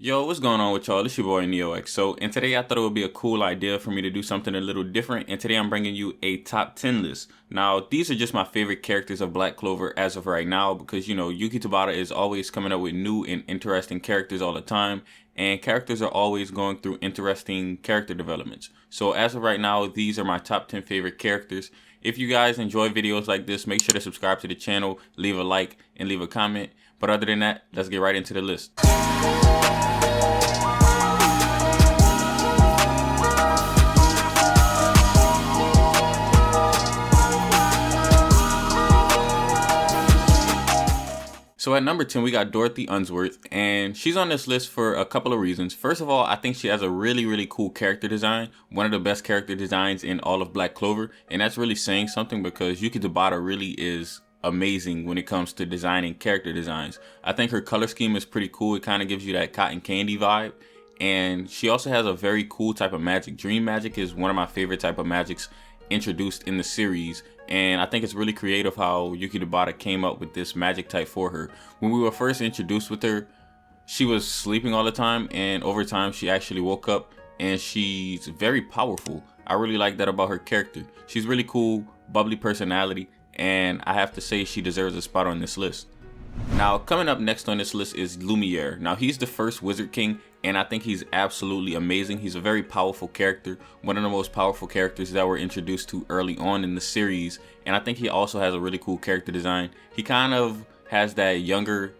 Yo, what's going on with y'all? It's your boy NeoX. And today I thought it would be a cool idea for me to do something a little different. And today I'm bringing you a top 10 list. Now, these are just my favorite characters of Black Clover as of right now because, Yuki Tabata is always coming up with new and interesting characters all the time. And characters are always going through interesting character developments. So as of right now, these are my top 10 favorite characters. If you guys enjoy videos like this, make sure to subscribe to the channel, leave a like, and leave a comment. But other than that, let's get right into the list. So at number 10, we got Dorothy Unsworth, and she's on this list for a couple of reasons. First of all, I think she has a really cool character design, one of the best character designs in all of Black Clover, and that's really saying something because Yuki Tabata really is amazing when it comes to designing character designs. I think her color scheme is pretty cool. It kind of gives you that cotton candy vibe, and she also has a very cool type of magic. Dream magic is one of my favorite type of magics introduced in the series, and I think it's really creative how Yuki Tabata came up with this magic type for her. When we were first introduced with her, she was sleeping all the time, and over time she actually woke up, and she's very powerful. I really like that about her character. She's really cool, bubbly personality, and I have to say she deserves a spot on this list. Now, coming up next on this list is Lumiere. Now, he's the first Wizard King, and I think he's absolutely amazing. He's a very powerful character, one of the most powerful characters that were introduced to early on in the series, and I think he also has a really cool character design. He kind of has that younger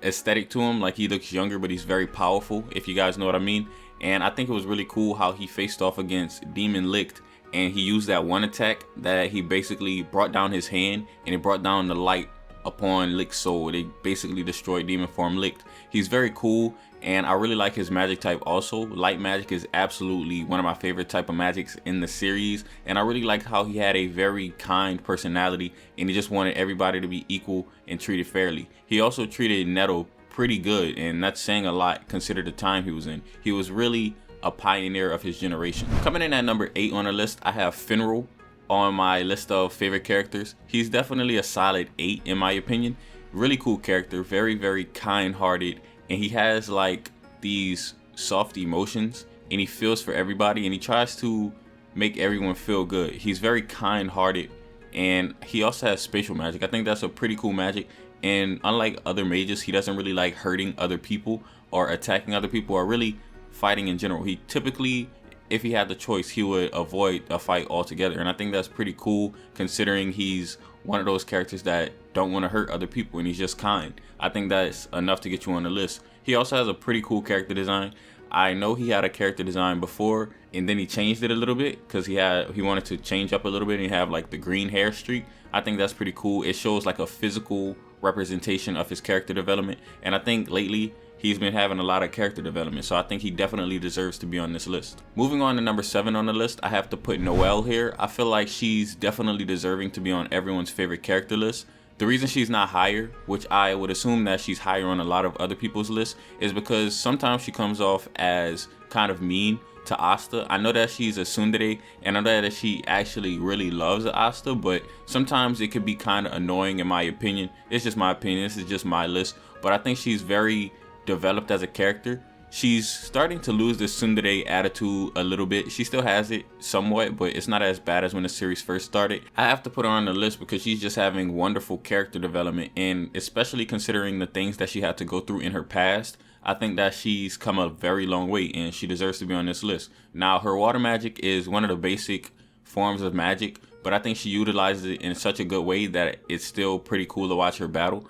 aesthetic to him, like he looks younger, but he's very powerful, if you guys know what I mean. And I think it was really cool how he faced off against Demon Lich, and he used that one attack that he basically brought down his hand, and it brought down the light upon Lich's soul. They basically destroyed demon form Lich. He's very cool, and I really like his magic type also. Light magic is absolutely one of my favorite type of magics in the series, and I really liked how he had a very kind personality, and he just wanted everybody to be equal and treated fairly. He also treated Nettle pretty good, and that's saying a lot considering the time he was in. He was really a pioneer of his generation. Coming in at number 8 on the list, I have Finral on my list of favorite characters. He's definitely a solid 8 in my opinion. Really cool character, very kind-hearted, and he has like these soft emotions, and he feels for everybody, and he tries to make everyone feel good. He's very kind-hearted, and he also has spatial magic. I think that's a pretty cool magic, and unlike other mages, he doesn't really like hurting other people or attacking other people or really fighting in general. He typically, if he had the choice, he would avoid a fight altogether, and I think that's pretty cool considering he's one of those characters that don't want to hurt other people, and he's just kind. I think that's enough to get you on the list. He also has a pretty cool character design. I know he had a character design before, and then he changed it a little bit because he wanted to change up a little bit and have like the green hair streak. I think that's pretty cool. It shows like a physical representation of his character development, and I think lately he's been having a lot of character development, so I think he definitely deserves to be on this list. Moving on to number 7 on the list, I have to put Noelle here. I feel like she's definitely deserving to be on everyone's favorite character list. The reason she's not higher, which I would assume that she's higher on a lot of other people's lists, is because sometimes she comes off as kind of mean to Asta. I know that she's a tsundere, and I know that she actually really loves Asta, but sometimes it could be kind of annoying in my opinion. It's just my opinion, this is just my list, but I think she's very developed as a character. She's starting to lose this tsundere attitude a little bit. She still has it somewhat, but it's not as bad as when the series first started. I have to put her on the list because she's just having wonderful character development, and especially considering the things that she had to go through in her past, I think that she's come a very long way, and she deserves to be on this list. Now, her water magic is one of the basic forms of magic, but I think she utilizes it in such a good way that it's still pretty cool to watch her battle.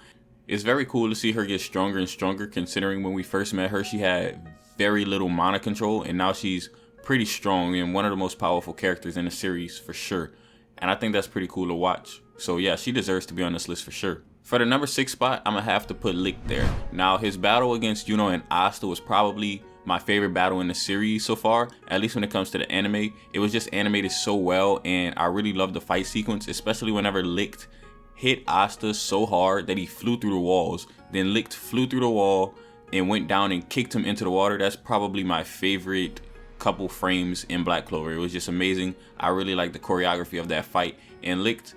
It's very cool to see her get stronger and stronger, considering when we first met her, she had very little mana control, and now she's pretty strong and one of the most powerful characters in the series for sure. And I think that's pretty cool to watch. So yeah, she deserves to be on this list for sure. For the number 6 spot, I'm gonna have to put Lich there. Now, his battle against Yuno and Asta was probably my favorite battle in the series so far, at least when it comes to the anime. It was just animated so well, and I really loved the fight sequence, especially whenever Lich hit Asta so hard that he flew through the walls. Then Lich flew through the wall and went down and kicked him into the water. That's probably my favorite couple frames in Black Clover. It was just amazing. I really like the choreography of that fight. And Lich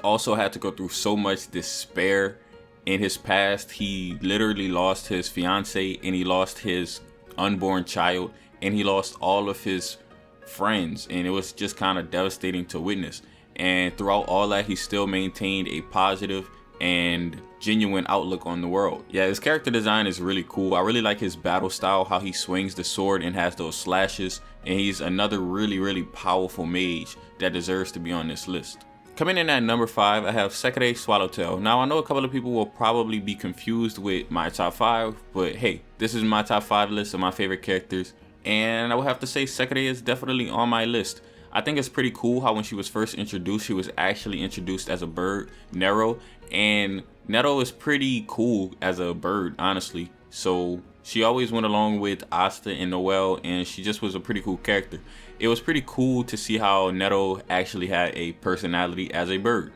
also had to go through so much despair in his past, he literally lost his fiance, and he lost his unborn child, and he lost all of his friends, and it was just kind of devastating to witness. And throughout all that, he still maintained a positive and genuine outlook on the world. Yeah, his character design is really cool. I really like his battle style, how he swings the sword and has those slashes, and he's another really powerful mage that deserves to be on this list. Coming in at number 5, I have Sakurai Swallowtail. Now, I know a couple of people will probably be confused with my top 5, but hey, this is my top 5 list of my favorite characters, and I would have to say Sakurai is definitely on my list. I think it's pretty cool how when she was first introduced, she was actually introduced as a bird, Nero, and Nero is pretty cool as a bird, honestly. So she always went along with Asta and Noelle, and she just was a pretty cool character. It was pretty cool to see how Nero actually had a personality as a bird.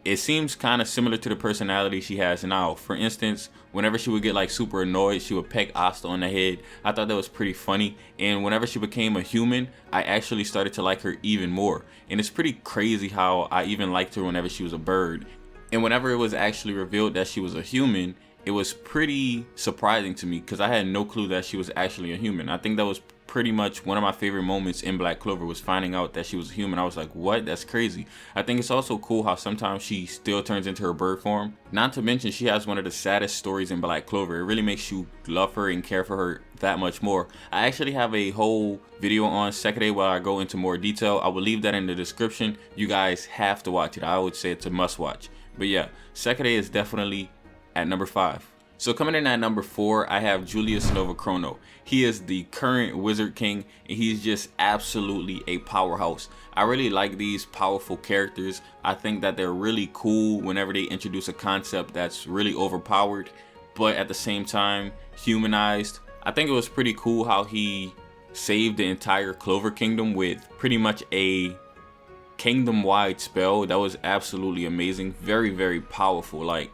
It seems kind of similar to the personality she has now. For instance, whenever she would get like super annoyed, she would peck Asta on the head. I thought that was pretty funny. And whenever she became a human, I actually started to like her even more. And it's pretty crazy how I even liked her whenever she was a bird. And whenever it was actually revealed that she was a human, it was pretty surprising to me because I had no clue that she was actually a human. I think that was pretty much one of my favorite moments in Black Clover, was finding out that she was a human. I was like, what? That's crazy. I think it's also cool how sometimes she still turns into her bird form. Not to mention, she has one of the saddest stories in Black Clover. It really makes you love her and care for her that much more. I actually have a whole video on Sakurai where I go into more detail. I will leave that in the description. You guys have to watch it. I would say it's a must watch. But yeah, Sakurai is definitely at number 5. So coming in at number 4, I have Julius Novachrono. He is the current Wizard King, and he's just absolutely a powerhouse. I really like these powerful characters. I think that they're really cool whenever they introduce a concept that's really overpowered, but at the same time, humanized. I think it was pretty cool how he saved the entire Clover Kingdom with pretty much a kingdom-wide spell. That was absolutely amazing. Very powerful. Like,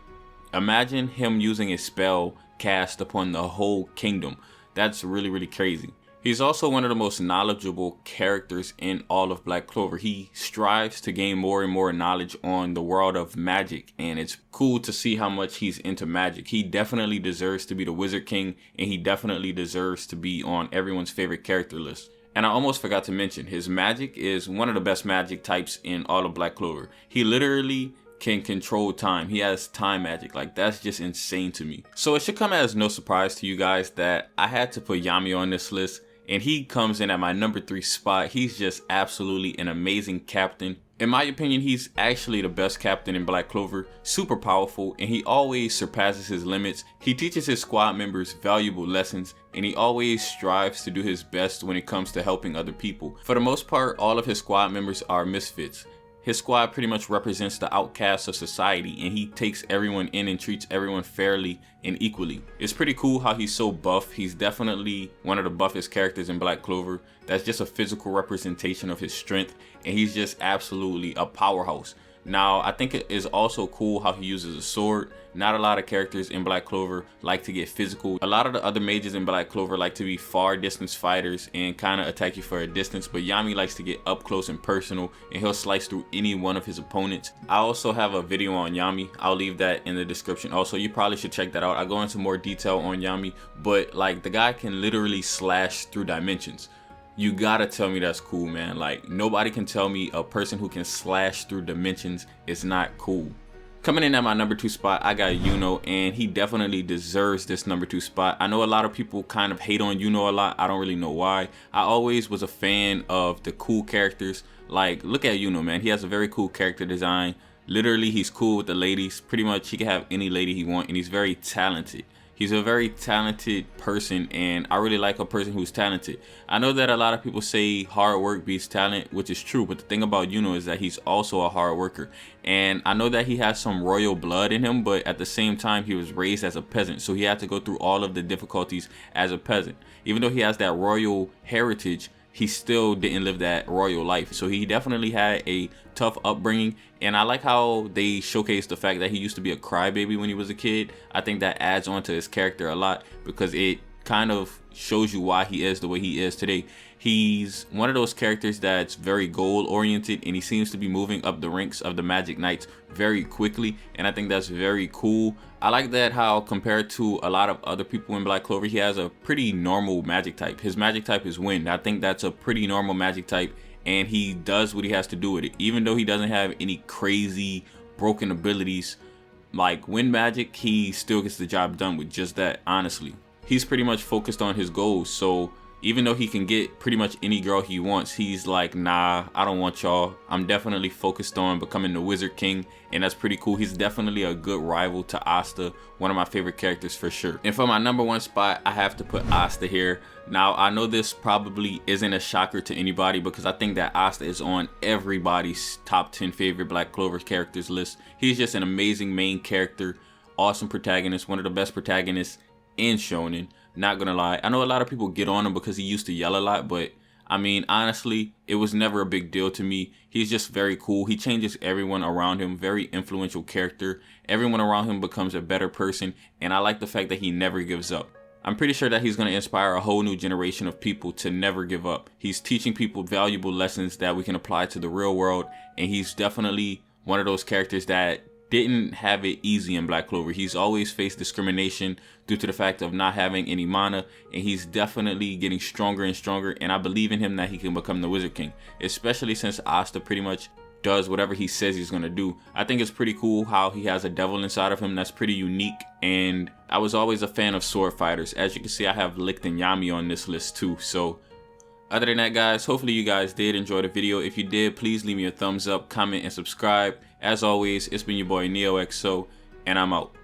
imagine him using a spell cast upon the whole kingdom. That's really crazy. He's also one of the most knowledgeable characters in all of Black Clover. He strives to gain more and more knowledge on the world of magic, and it's cool to see how much he's into magic. He definitely deserves to be the Wizard King, and he definitely deserves to be on everyone's favorite character list. And I almost forgot to mention, his magic is one of the best magic types in all of Black Clover. He literally can control time. He has time magic. Like, that's just insane to me. So it should come as no surprise to you guys that I had to put Yami on this list, and he comes in at my number 3 spot. He's just absolutely an amazing captain. In my opinion, he's actually the best captain in Black Clover. Super powerful, and he always surpasses his limits. He teaches his squad members valuable lessons, and he always strives to do his best when it comes to helping other people. For the most part, all of his squad members are misfits. His squad pretty much represents the outcasts of society, and he takes everyone in and treats everyone fairly and equally. It's pretty cool how he's so buff. He's definitely one of the buffest characters in Black Clover. That's just a physical representation of his strength, and he's just absolutely a powerhouse. Now, I think it is also cool how he uses a sword. Not a lot of characters in Black Clover like to get physical. A lot of the other mages in Black Clover like to be far distance fighters and kind of attack you for a distance, but Yami likes to get up close and personal, and he'll slice through any one of his opponents. I also have a video on Yami. I'll leave that in the description. Also, you probably should check that out. I go into more detail on Yami, but like, the guy can literally slash through dimensions. You gotta tell me that's cool, man. Like, nobody can tell me a person who can slash through dimensions is not cool. Coming in at my number 2 spot, I got Yuno, and he definitely deserves this number 2 spot. I know a lot of people kind of hate on Yuno a lot. I don't really know why. I always was a fan of the cool characters. Like, look at Yuno, man. He has a very cool character design. Literally, he's cool with the ladies. Pretty much, he can have any lady he wants, and he's very talented. He's a very talented person, and I really like a person who's talented. I know that a lot of people say hard work beats talent, which is true, but the thing about Yuno is that he's also a hard worker. And I know that he has some royal blood in him, but at the same time, he was raised as a peasant, so he had to go through all of the difficulties as a peasant. Even though he has that royal heritage, he still didn't live that royal life. So he definitely had a tough upbringing, and I like how they showcase the fact that he used to be a crybaby when he was a kid. I think that adds on to his character a lot because it kind of shows you why he is the way he is today. He's one of those characters that's very goal oriented, and he seems to be moving up the ranks of the Magic Knights very quickly, and I think that's very cool. I like that how compared to a lot of other people in Black Clover, he has a pretty normal magic type. His magic type is wind. I think that's a pretty normal magic type, and he does what he has to do with it. Even though he doesn't have any crazy broken abilities like wind magic, he still gets the job done with just that, honestly. He's pretty much focused on his goals, so even though he can get pretty much any girl he wants, he's like, nah, I don't want y'all. I'm definitely focused on becoming the Wizard King, and that's pretty cool. He's definitely a good rival to Asta, one of my favorite characters for sure. And for my number 1 spot, I have to put Asta here. Now, I know this probably isn't a shocker to anybody because I think that Asta is on everybody's top 10 favorite Black Clover characters list. He's just an amazing main character, awesome protagonist, one of the best protagonists in shonen. Not gonna lie, I know a lot of people get on him because he used to yell a lot, but I mean, honestly, it was never a big deal to me. He's just very cool. He changes everyone around him, very influential character. Everyone around him becomes a better person, and I like the fact that he never gives up. I'm pretty sure that he's going to inspire a whole new generation of people to never give up. He's teaching people valuable lessons that we can apply to the real world, and he's definitely one of those characters that didn't have it easy in Black Clover. He's always faced discrimination due to the fact of not having any mana, and he's definitely getting stronger and stronger, and I believe in him that he can become the Wizard King, especially since Asta pretty much does whatever he says he's gonna do. I think it's pretty cool how he has a devil inside of him that's pretty unique, and I was always a fan of sword fighters. As you can see, I have Lich and Yami on this list too. So other than that, guys, hopefully you guys did enjoy the video. If you did, please leave me a thumbs up, comment, and subscribe. As always, it's been your boy NeoXO, and I'm out.